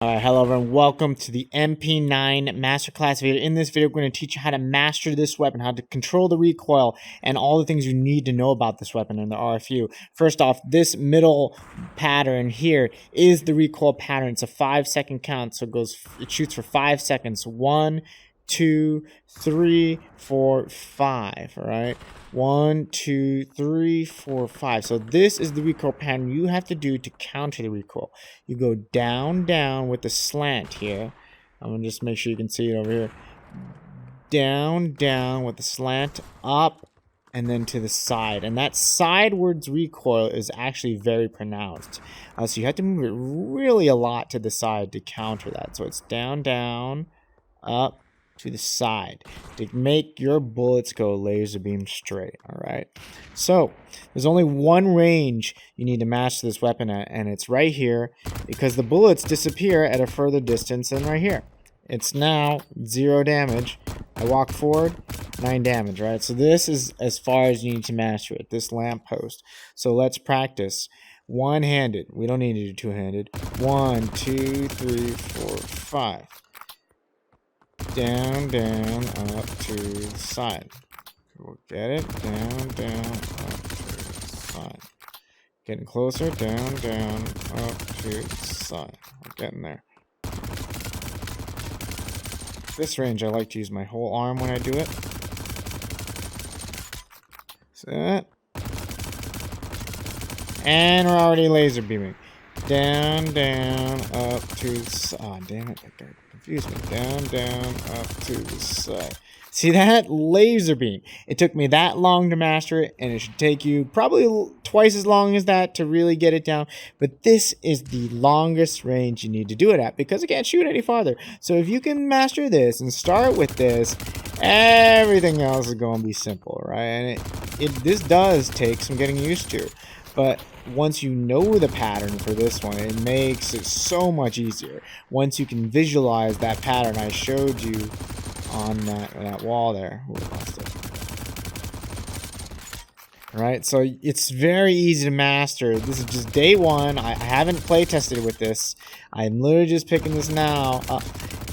Alright, hello everyone, welcome to the MP9 Masterclass video. In this video, we're going to teach you how to master this weapon, how to control the recoil, and all the things you need to know about this weapon, and there are a few. First off, this middle pattern here is the recoil pattern. It's a 5-second count, so it shoots for 5 seconds. 1, 2, 3, 4, 5, alright? 1, 2, 3, 4, 5. So this is the recoil pattern you have to do to counter the recoil. You go down, down with the slant here. I'm going to just make sure you can see it over here. Down, down with the slant, up, and then to the side. And that sidewards recoil is actually very pronounced. So you have to move it really a lot to the side to counter that. So it's down, down, up, to the side to make your bullets go laser beam straight. All right, so there's only one range you need to master this weapon at, and it's right here, because the bullets disappear at a further distance than right here. It's now 0 damage. I walk forward, 9 damage, right? So this is as far as you need to master it, this lamppost. So let's practice one-handed. We don't need to do two-handed. 1, 2, 3, 4, 5. Down, down, up to the side. We'll get it. Down, down, up to the side. Getting closer. Down, down, up to the side. We're getting there. This range, I like to use my whole arm when I do it. Set. And we're already laser beaming. Down, down, up to the side. Oh, damn it. That guy confused me. Down, down, up to the side. See that? Laser beam. It took me that long to master it, and it should take you probably twice as long as that to really get it down. But this is the longest range you need to do it at, because it can't shoot any farther. So if you can master this and start with this, everything else is going to be simple, right? And this does take some getting used to. But once you know the pattern for this one, it makes it so much easier. Once you can visualize that pattern I showed you on that wall there. Ooh, lost it. Alright, so it's very easy to master. This is just day one. I haven't play tested with this. I'm literally just picking this now up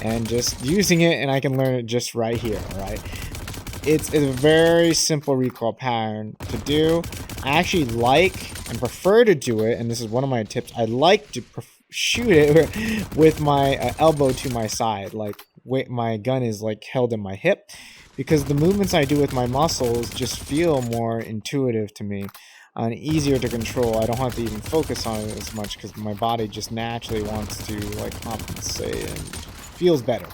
and just using it, and I can learn it just right here, alright? It's a very simple recoil pattern to do. I actually like and prefer to do it, and this is one of my tips. I like to shoot it with my elbow to my side, like my gun is like held in my hip, because the movements I do with my muscles just feel more intuitive to me and easier to control. I don't have to even focus on it as much because my body just naturally wants to like compensate and feels better.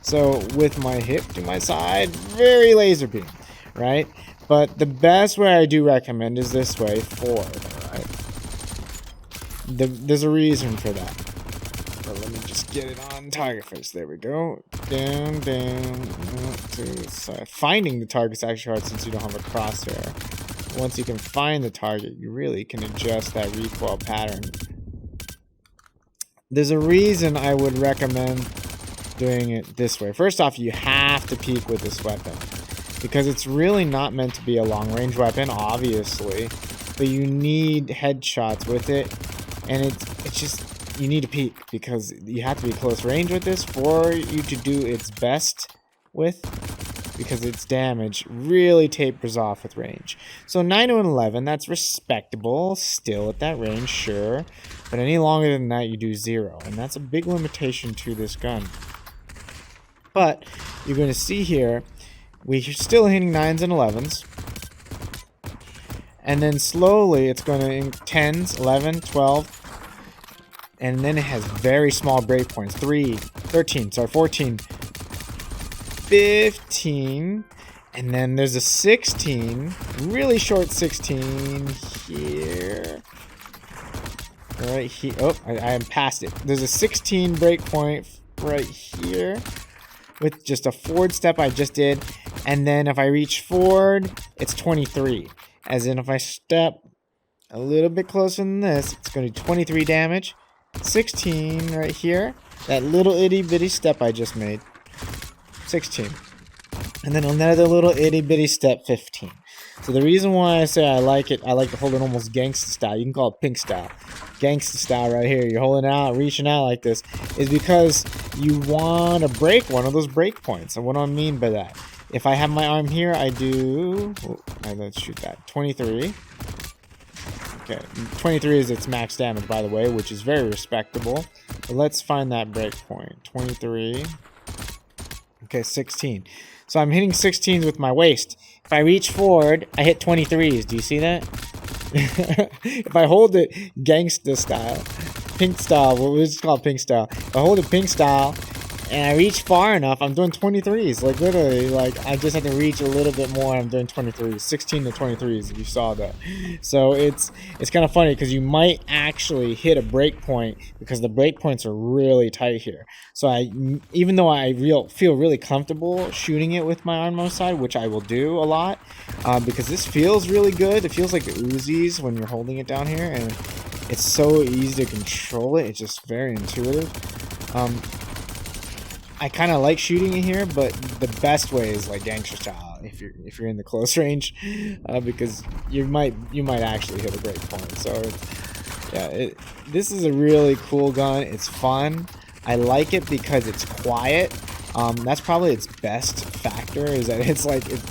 So with my hip to my side, very laser beam, right? But the best way I do recommend is this way, forward, alright? There's a reason for that. But let me just get it on target first. There we go. Down, down, up to the side. Finding the target's actually hard since you don't have a crosshair. Once you can find the target, you really can adjust that recoil pattern. There's a reason I would recommend doing it this way. First off, you have to peek with this weapon, because it's really not meant to be a long-range weapon, obviously, but you need headshots with it, and it's just, you need to peek, because you have to be close range with this for you to do its best with, because its damage really tapers off with range. So 9 to 11, that's respectable, still at that range, sure, but any longer than that, you do 0, and that's a big limitation to this gun. But you're going to see here, we're still hitting 9s and 11s. And then slowly it's going to 10s, 11, 12. And then it has very small breakpoints. 14, 15. And then there's a 16. Really short 16 here. Right here. Oh, I am past it. There's a 16 breakpoint right here, with just a forward step I just did, and then if I reach forward, it's 23. As in, if I step a little bit closer than this, it's going to do 23 damage. 16 right here, that little itty bitty step I just made, 16. And then another little itty bitty step, 15. So the reason why I say I like to hold it almost gangsta style, you can call it pink style. gangsta style right here, you're holding out, reaching out like this, is because you want to break one of those break points. And what do I mean by that? If I have my arm here, I do, let's shoot that, 23. Okay, 23 is its max damage, by the way, which is very respectable. But let's find that break point. 23. Okay, 16. So I'm hitting 16s with my waist. If I reach forward, I hit 23s. Do you see that? If I hold it gangsta style, pink style, what was it called, pink style? If I hold it pink style and I reach far enough, I'm doing 23s. Like literally, like I just have to reach a little bit more. I'm doing 23s, 16 to 23s. If you saw that, so it's kind of funny because you might actually hit a break point because the break points are really tight here. So even though I feel really comfortable shooting it with my armor side, which I will do a lot, because this feels really good. It feels like the Uzis when you're holding it down here, and it's so easy to control it. It's just very intuitive. I kind of like shooting it here, but the best way is like gangster style if you're in the close range, because you might actually hit a break point. So this is a really cool gun. It's fun. I like it because it's quiet. That's probably its best factor, is that it's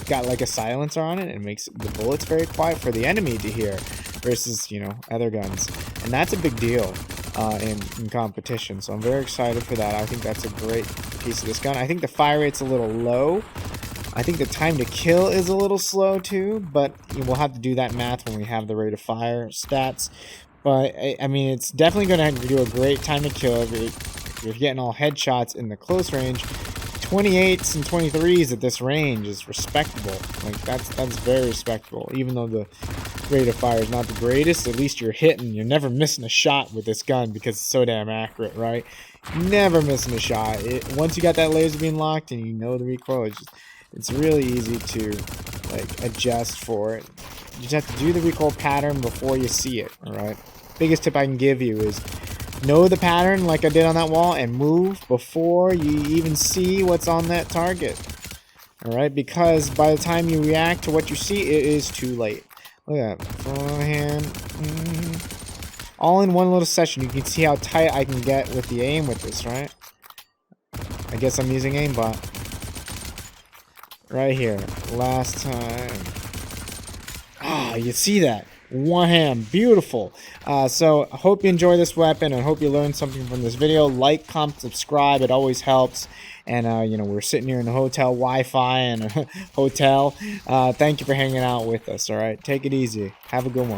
got like a silencer on it. It makes the bullets very quiet for the enemy to hear, versus other guns, and that's a big deal in competition. So I'm very excited for that. I think that's a great piece of this gun. I think the fire rate's a little low. I think the time to kill is a little slow too, but we'll have to do that math when we have the rate of fire stats. But I mean, it's definitely going to do a great time to kill if you're getting all headshots in the close range. 28s and 23s at this range is respectable. Like that's very respectable. Even though the rate of fire is not the greatest, at least you're hitting. You're never missing a shot with this gun because it's so damn accurate, right? Never missing a shot. Once you got that laser beam locked and you know the recoil, it's really easy to like adjust for it. You just have to do the recoil pattern before you see it. All right. Biggest tip I can give you is know the pattern like I did on that wall and move before you even see what's on that target. Alright, because by the time you react to what you see, it is too late. Look at that. Forehand. All in one little session. You can see how tight I can get with the aim with this, right? I guess I'm using aimbot. Right here. Last time. Ah, you see that? One hand. Beautiful. So I hope you enjoy this weapon and hope you learned something from this video. Like, comment, subscribe. It always helps. And we're sitting here in the hotel Wi-Fi and a hotel. Thank you for hanging out with us. All right, take it easy. Have a good one.